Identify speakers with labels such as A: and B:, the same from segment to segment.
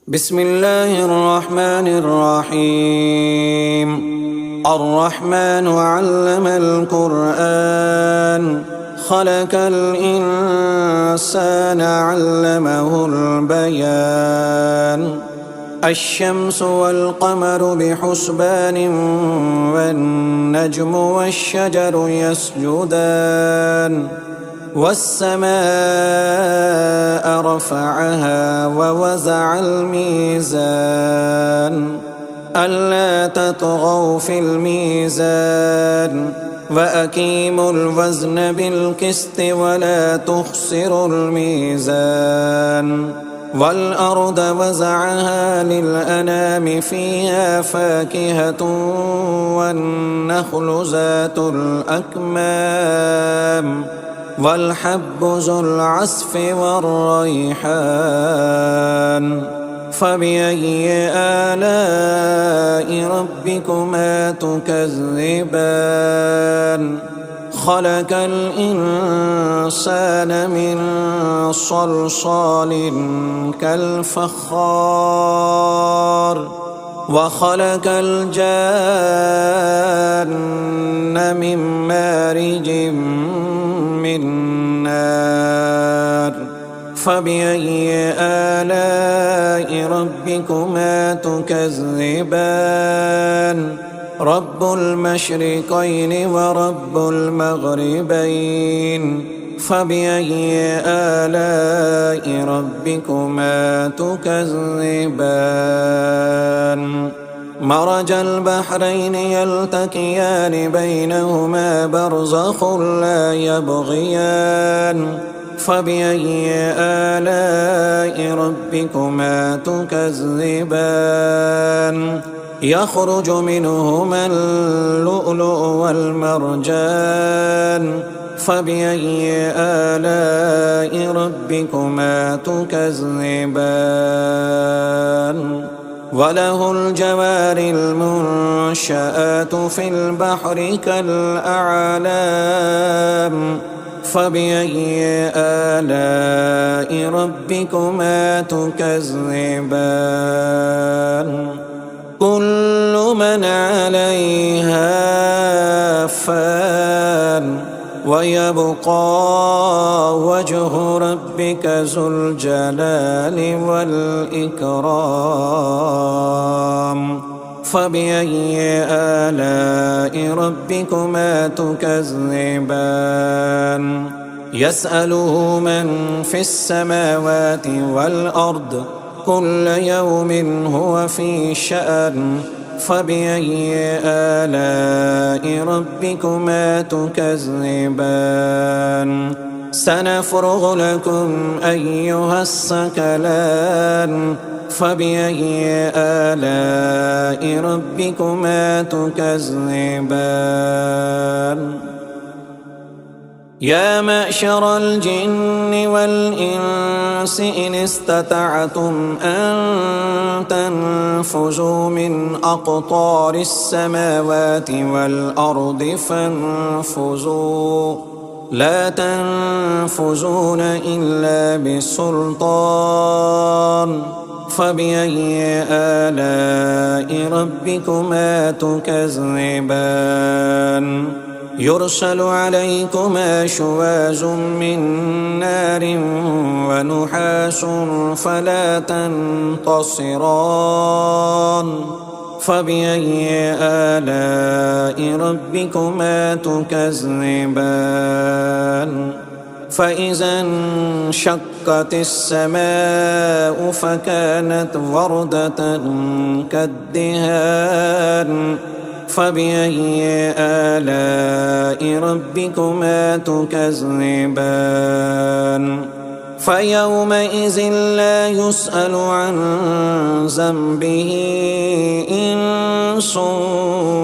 A: بسم الله الرحمن الرحيم. الرحمن علم القرآن خلق الإنسان علمه البيان. الشمس والقمر بحسبان والنجم والشجر يسجدان والسماء رفعها ووزع الميزان ألا تطغوا في الميزان وأقيموا الوزن بالقسط ولا تخسروا الميزان. والأرض وزعها للأنام فيها فاكهة والنخل ذات الأكمام والحب ذو العصف والريحان. فبأي آلاء ربكما تكذبان؟ خلق الإنسان من صلصال كالفخار وخلق الجان من مارج من نار. فبأي آلاء ربكما تكذبان؟ رب المشرقين ورب المغربين. فبأي آلاء ربكما تكذبان؟ مرج البحرين يلتقيان بينهما برزخ لا يبغيان. فبأي آلاء ربكما تكذبان؟ يخرج منهما اللؤلؤ والمرجان. فبأي آلاء ربكما تكذبان؟ وله الجوار المنشآت في البحر كالأعلام. فبأي آلاء ربكما تكذبان؟ كل من عليها فان ويبقى وجه ربك ذو الجلال والإكرام. فبأي آلاء ربكما تكذبان؟ يسأله من في السماوات والأرض كل يوم هو في شأن. فبأي آلاء ربكما تكذبان؟ سنفرغ لكم أيها الثقلان. فبأي آلاء ربكما تكذبان؟ يا معشر الجن والإنس إن استطعتم أن تنفذوا من أقطار السماوات والأرض فانفذوا لا تنفذون إلا بسلطان. فبأي آلاء ربكما تكذبان؟ يرسل عليكما شواظ من نار ونحاس فلا تنتصران. فبأي آلاء ربكما تكذبان؟ فإذا انشقت السماء فكانت وردة كالدهان. فبأي آلاء ربكما تكذبان؟ فيومئذ لا يسأل عن ذنبه إنس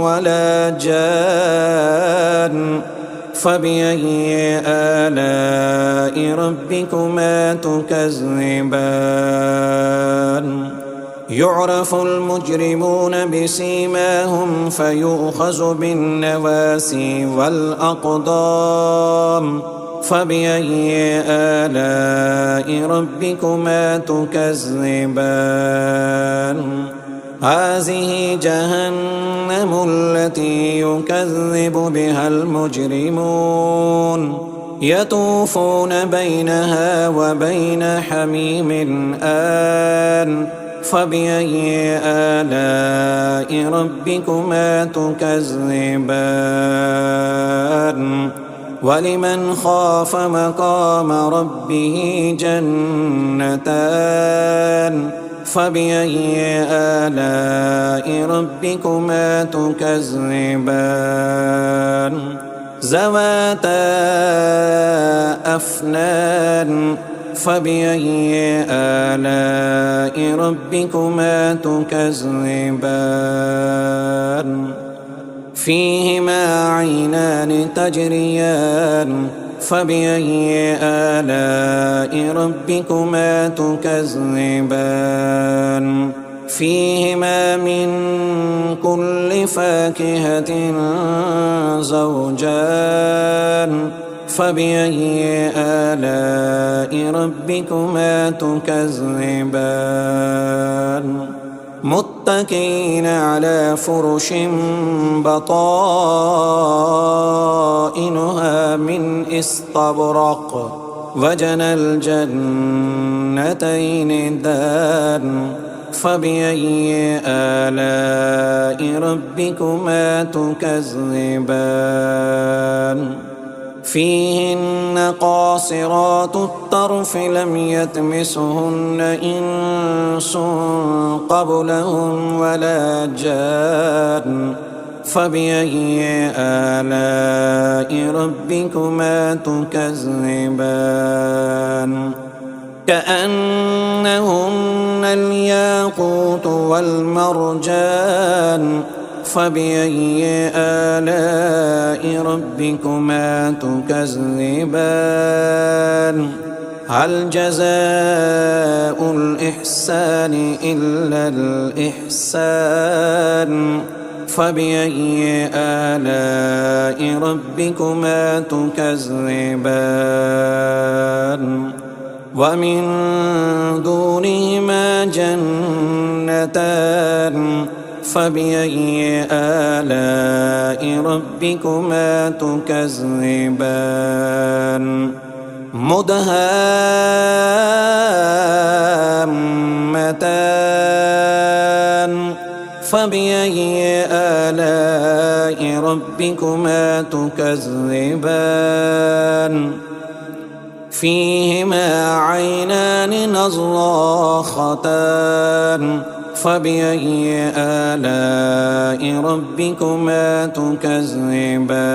A: ولا جان. فبأي آلاء ربكما تكذبان؟ يعرف المجرمون بسيماهم فيؤخذ بالنواسي والأقدام. فبأي آلاء ربكما تكذبان هذه جهنم التي يكذب بها المجرمون يطوفون بينها وبين حميم آن فبأي آلاء ربكما تكذبان ولمن خاف مقام ربه جنتان فبأي آلاء ربكما تكذبان ذواتا أفنان فبأي آلاء ربكما تكذبان فيهما عينان تجريان فبأي آلاء ربكما تكذبان فيهما من كل فاكهة زوجان فبأي آلاء ربكما تكذبان متكئين على فرش بطائنها من استبرق وجنى الجنتين دان فبأي آلاء ربكما تكذبان فيهن قاصرات الطرف لم يطمثهن إنس قبلهم ولا جان فبأي آلاء ربكما تكذبان كأنهن الياقوت والمرجان فبأي آلاء ربكما تكذبان هل جزاء الإحسان إلا الإحسان فبأي آلاء ربكما تكذبان ومن دونهما جنتان فبأي آلاء ربكما تكذبان مدهامتان فبأي آلاء ربكما تكذبان فيهما عينان نضاختان فبأي آلاء ربكما تكذبان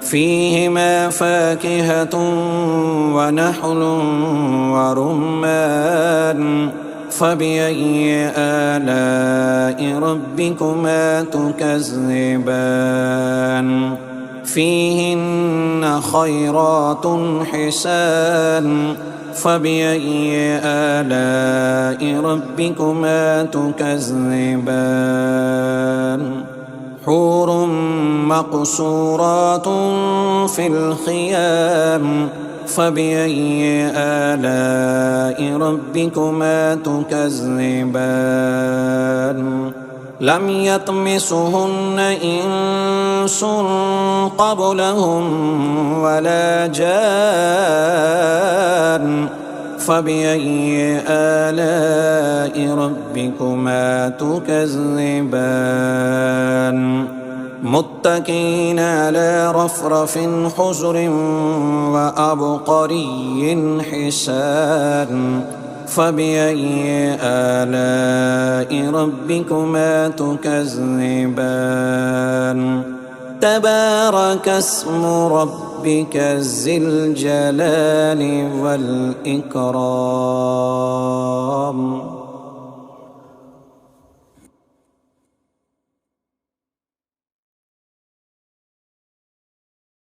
A: فيهما فاكهة ونحل ورمان فبأي آلاء ربكما تكذبان فيهن خيرات حسان فبأي آلاء ربكما تكذبان حور مقصورات في الخيام فبأي آلاء ربكما تكذبان لم يطمثهن إنس قبلهم ولا جان فبأي آلاء ربكما تكذبان متكئين على رفرف خضر وعبقري حسان فبأي آلاء ربكما تكذبان تبارك اسم ربك ذي الجلال والإكرام.